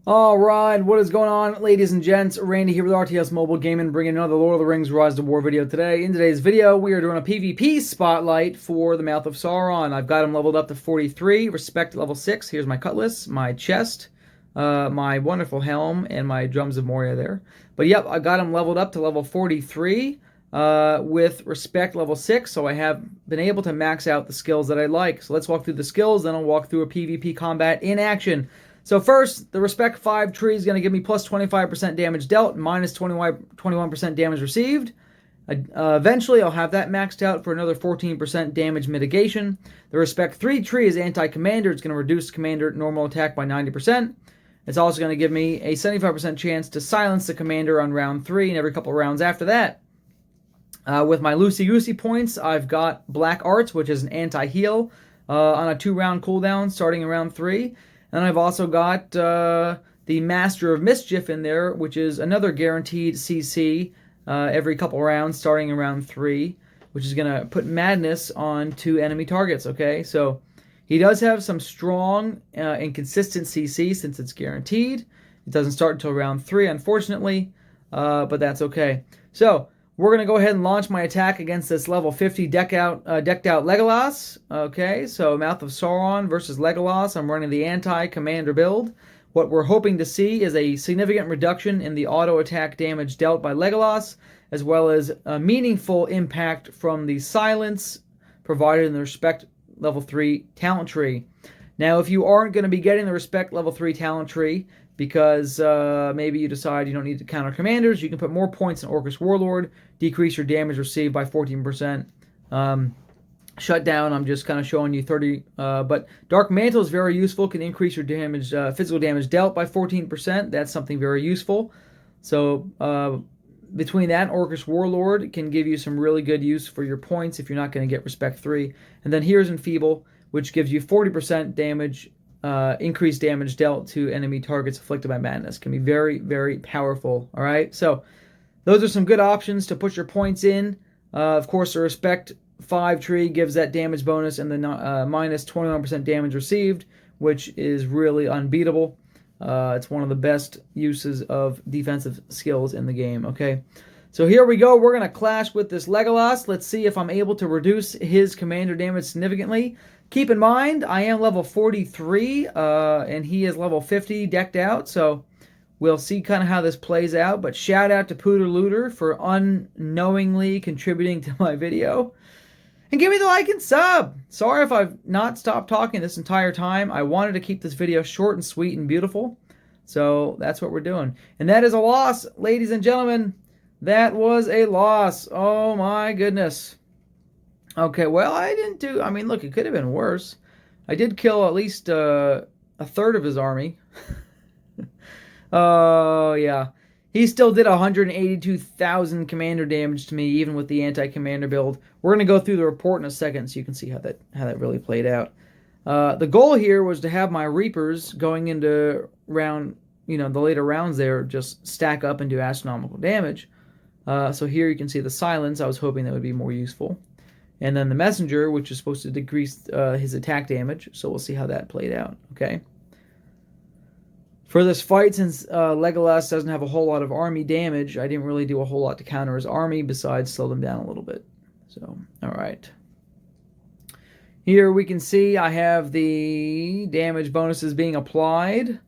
All right, what is going on, ladies and gents? Randy here with RTS Mobile Gaming, bringing another Lord of the Rings Rise to War video today. In today's video, we are doing a PvP spotlight for the Mouth of Sauron. I've got him leveled up to 43, respect level 6. Here's my cutlass, my chest, my wonderful helm, and my drums of Moria there. But yep, I got him leveled up to level 43 with respect level 6, so I have been able to max out the skills that I like. So let's walk through the skills, then I'll walk through a PvP combat in action. So first, the Respect 5 tree is going to give me plus 25% damage dealt, minus 21% damage received. Eventually, I'll have that maxed out for another 14% damage mitigation. The Respect 3 tree is anti-commander. It's going to reduce commander normal attack by 90%. It's also going to give me a 75% chance to silence the commander on round 3 and every couple of rounds after that. With my loosey-goosey points, I've got Black Arts, which is an anti-heal on a 2-round cooldown starting in round 3. And I've also got the Master of Mischief in there, which is another guaranteed CC every couple rounds, starting in round 3, which is going to put madness on 2 enemy targets, okay? So he does have some strong and consistent CC since it's guaranteed. It doesn't start until round 3, unfortunately, but that's okay. So we're going to go ahead and launch my attack against this level 50 decked out Legolas. Okay, so Mouth of Sauron versus Legolas. I'm running the anti-commander build. What we're hoping to see is a significant reduction in the auto attack damage dealt by Legolas, as well as a meaningful impact from the silence provided in the Respect level 3 talent tree. Now, if you aren't going to be getting the Respect level 3 talent tree, because maybe you decide you don't need to counter commanders, you can put more points in Orcish Warlord, decrease your damage received by 14%. Shutdown, I'm just kind of showing you 30, but Dark Mantle is very useful, can increase your damage, physical damage dealt by 14%. That's something very useful. So between that and Orcish Warlord can give you some really good use for your points if you're not going to get Respect 3. And then here's Enfeeble, which gives you 40% damage increased damage dealt to enemy targets afflicted by madness. Can be very, very powerful. All right, so those are some good options to put your points in. Of course, the Respect 5 tree gives that damage bonus and the minus 21% damage received, which is really unbeatable. It's one of the best uses of defensive skills in the game. Okay, so here we go. We're going to clash with this Legolas. Let's see if I'm able to reduce his commander damage significantly. Keep in mind, I am level 43, and he is level 50 decked out, so we'll see kind of how this plays out. But shout out to Pooter Looter for unknowingly contributing to my video. And give me the like and sub! Sorry if I've not stopped talking this entire time. I wanted to keep this video short and sweet and beautiful, so that's what we're doing. And that is a loss, ladies and gentlemen. That was a loss. Oh my goodness. Okay, well, I mean, look, it could have been worse. I did kill at least a third of his army. Oh, yeah. He still did 182,000 commander damage to me, even with the anti-commander build. We're going to go through the report in a second so you can see how that really played out. The goal here was to have my Reapers going into round, the later rounds there, just stack up and do astronomical damage. So here you can see the silence. I was hoping that would be more useful. And then the messenger, which is supposed to decrease his attack damage. So we'll see how that played out, okay? For this fight, since Legolas doesn't have a whole lot of army damage, I didn't really do a whole lot to counter his army besides slow them down a little bit. So, all right. Here we can see I have the damage bonuses being applied.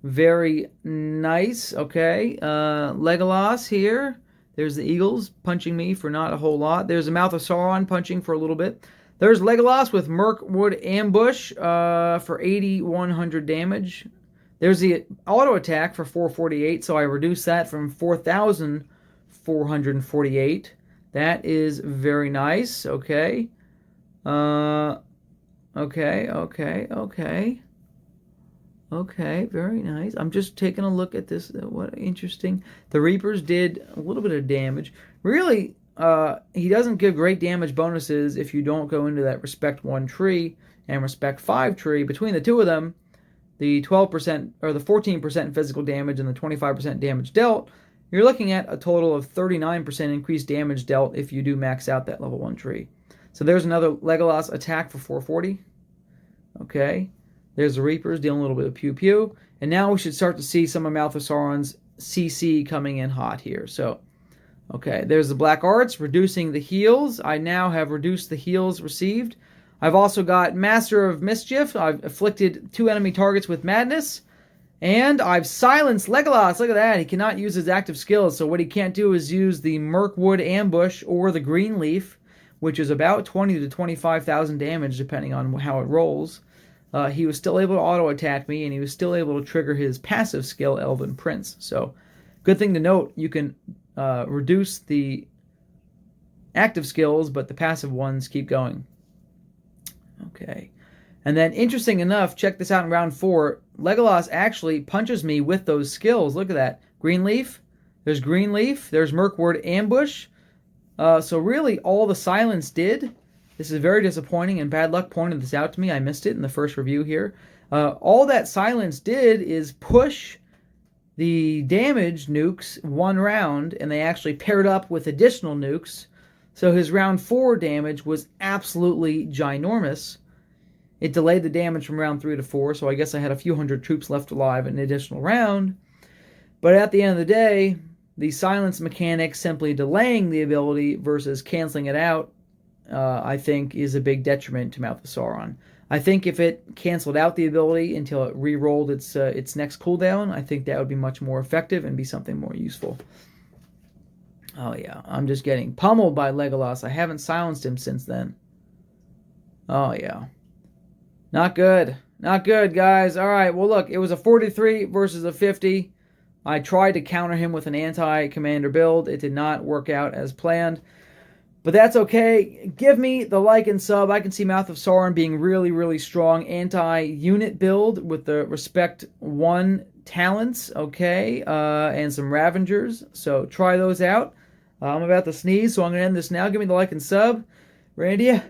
Very nice, okay? Legolas here. There's the Eagles punching me for not a whole lot. There's the Mouth of Sauron punching for a little bit. There's Legolas with Mirkwood Ambush for 8,100 damage. There's the auto attack for 448, so I reduced that from 4,448. That is very nice. Okay. Okay, very nice. I'm just taking a look at this. What interesting. The Reapers did a little bit of damage. Really, he doesn't give great damage bonuses if you don't go into that Respect 1 tree and Respect 5 tree. Between the two of them, the 12% or the 14% physical damage and the 25% damage dealt, you're looking at a total of 39% increased damage dealt if you do max out that level 1 tree. So there's another Legolas attack for 440. Okay. There's the Reapers dealing a little bit of pew-pew. And now we should start to see some of Mouth of Sauron's CC coming in hot here. So, okay, there's the Black Arts, reducing the heals. I now have reduced the heals received. I've also got Master of Mischief. I've afflicted 2 enemy targets with Madness. And I've silenced Legolas. Look at that. He cannot use his active skills. So what he can't do is use the Mirkwood Ambush or the Greenleaf, which is about 20 to 25,000 damage depending on how it rolls. He was still able to auto-attack me, and he was still able to trigger his passive skill, Elven Prince. So, good thing to note, you can reduce the active skills, but the passive ones keep going. Okay. And then, interesting enough, check this out in round 4. Legolas actually punches me with those skills. Look at that. Greenleaf. There's Greenleaf. There's Mirkwood Ambush. So really, all the silence did... This is very disappointing, and Bad Luck pointed this out to me. I missed it in the first review here. All that silence did is push the damage nukes 1 round, and they actually paired up with additional nukes. So his round 4 damage was absolutely ginormous. It delayed the damage from round 3 to 4, so I guess I had a few hundred troops left alive in an additional round. But at the end of the day, the silence mechanic simply delaying the ability versus canceling it out, I think, is a big detriment to Mouth of Sauron. I think if it canceled out the ability until it re-rolled its next cooldown, I think that would be much more effective and be something more useful. Oh yeah, I'm just getting pummeled by Legolas. I haven't silenced him since then. Oh yeah. Not good. Not good, guys. All right, well look, it was a 43 versus a 50. I tried to counter him with an anti-commander build. It did not work out as planned. But that's okay. Give me the like and sub. I can see Mouth of Sauron being really, really strong anti-unit build with the Respect 1 talents, okay, and some Ravengers. So try those out. I'm about to sneeze, so I'm going to end this now. Give me the like and sub. Randy,